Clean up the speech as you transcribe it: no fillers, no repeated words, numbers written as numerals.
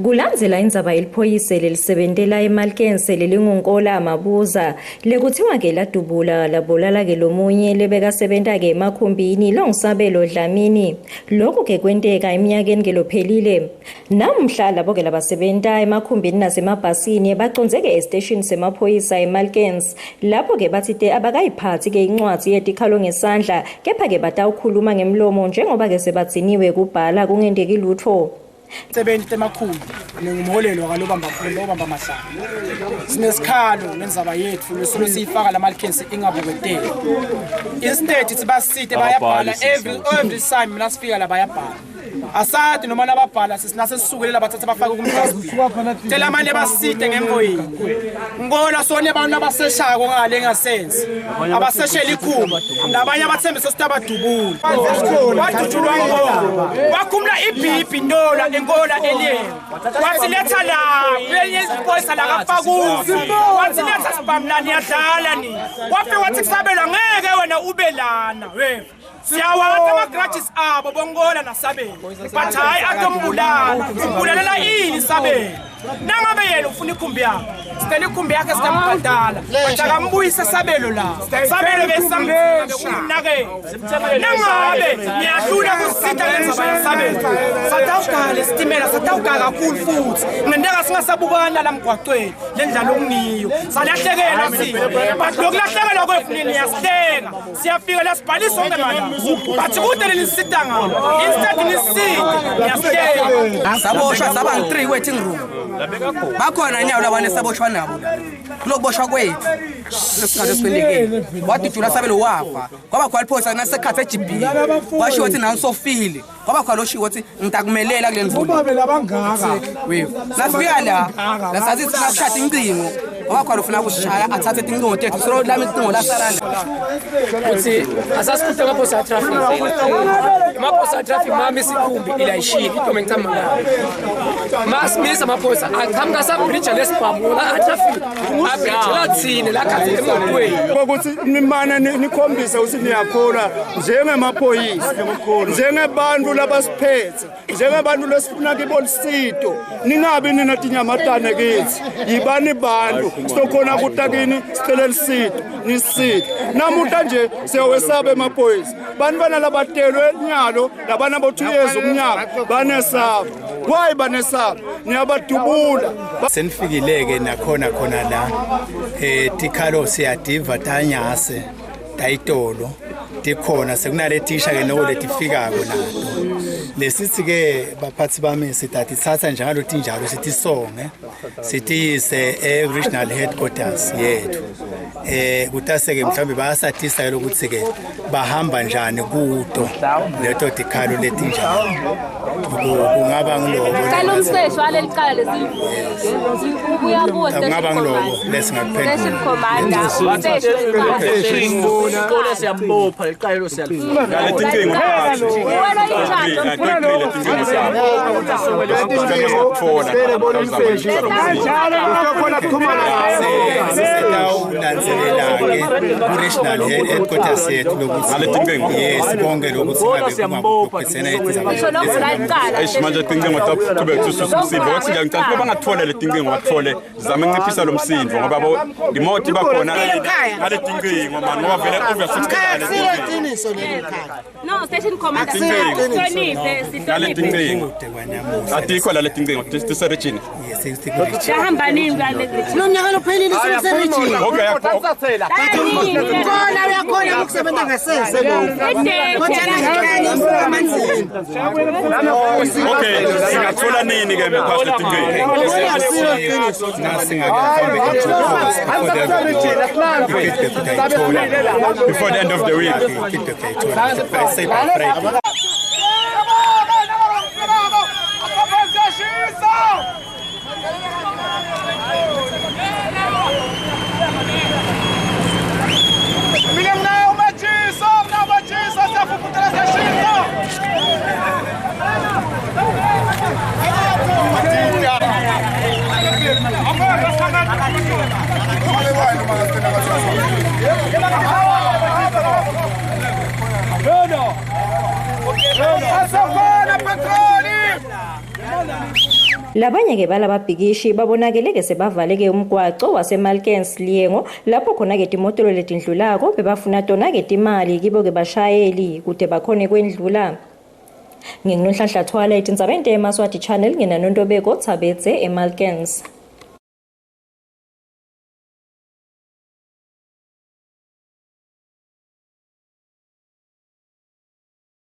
Kulandzela indzaba iliphoyisa lelisebentela eMarkerns lelingunkola amabuza lekuthiwa ke ladubula labulala ke lomunye lebekasebenta ke emakhumbini longisabelo Dlamini. Lokhu ke kwenteka eminyakeni ke lophelile. Namhla labo ke labasebenta emakhumbini nasemabhasini bacondzeke estation semaphoyisa eMarkerns lapho ke bathite abakayiphathi ke incwadi yetikhalo ngesandla kepha ke batawukhuluma ngemlomo njengoba ke sebatsiniwe kubhala kungendeki lutho. Sebenza emakhulu ngingumholelo kalobamba mahlala sinesikhalo nenzaba yethu lesuke siyifaka la Markerns ingabuketeli instead sibasite bayabhala every time mina sifika la bayabhala asati noma nababhala sisinase sisukelela bathatha bafaka kumdlazini tela manje basite ngemvoyini ngola sone abantu abaseshako ngale ngasense abaseshela ikhulu ndabanye abathembisa sitabadubula wadutshulwa ngoba wakhumla ibhibi ndola engola eliye wathi letha la yenye iziphoyisa la kafakuzi wathi letha sibamlani yadlala ni wafika wathi kusabela ngeke wena ube lana we siyawatha ama-grudges abo bongola nasabela but hayi atombulala umbulalela ini sabela nangabe yena ufuna ikhumbi yakho sicela ikhumbi yakhe sikamgadala but akambuyise sabelo la sabelo besamnake nangabe niyahlula kusitha ngenzaba yasabelo satawugala isitimela satawugala kakhulu futhi ngendeka singasabukana la mgwaqweni lendlala okungiyo salahlekelwa sithi but lokulahlekelwa kwethu niyasitenga siyafika la sibhalisa onke mana but kude nilisita ngalo instead nisite niyasitenga saboshwa saba 3 waiting room bakhona nyawo labane saboshwa nabo kuloboshwa kwethu lesikhathi esikwendekile wadudula sabelo wafa kwaba kwaliphosa nasekhathe ejibhini washo ukuthi nawo sofile kwaba kwaloshiwe ukuthi ngitakumelela kule ndvuna babe labangaka wewe nasifika la lasathi sinashada incingo kwaba kwalofuna ukushaya athathe incingo tethu solo lami incingo lasalana uthi asasikhuthe ngaphosa traffic maphosa traffic mami sikhumbi ila ishiki into ngicama ngayo masimisa maphosa akhamka sabridge lesibhamula atraffic abejela thine la khathi emgwaqweni ukuthi nimane nikhombise ukuthi niyakhola njengemaphoyisa njengebantu labasiphethe njengebantu lesifuna kibolisito ningabi nina tinyamatane kithi yibani bantu sokhona kutakini sicela lisito nisito namuhla nje siyawesaba emaphoyisa bantu bana labatelwe nyalo labana bo 2 years umnyaka banesaba why banesaba niyabadubula senifikileke nakhona la tikhalo siyadiva tanyase tayitolo tikhona sekunale tisha ke noko letifikako nato lesithi ke baphathi bami sithi thatha njalo tinjalo sithi songe sithi regional headquarters yethu kutase ke mhlambe bayasathisa ukuthi ke bahamba njani kuto leto tikhalo letinjalo kungaba ngiloko cala umseshi waleliqala uyabuza kungaba ngiloko lesingaphendula station commander station Kola siyambopha liqala siyalifuna ngale tinkingo wena regional headquarters yethu lokuthi yes bonke lokuthi manje tinkingo taqhubeka tusisivo wathi ngicela bangathola le tinkingo bathole zama nginciphisa lo msindo ngoba imoto bakhona ngale tinkingo manje ngoba vele no station commander sihloniphe atikho la le tinkingo tiseregini sihamba nini nomnyaka lophelile siseregini okay khona uyakhona ukusebenza ngasese okay singathola nini ke mkhasi le tinkingo before the end of the week Passa fora, patrone! Labanye ke balababhikishi babonakele ke sebavaleke umgwaco waseMarkerns Liyengo lapho khona ke timotolo letindlulako bebafuna tona ke timali kibo ke bashayeli kude bakhone kwendlula. Nginonhlanhla Twilight indzabeni eMaswati Channel ngina Nontobeko Thabetse eMarkerns.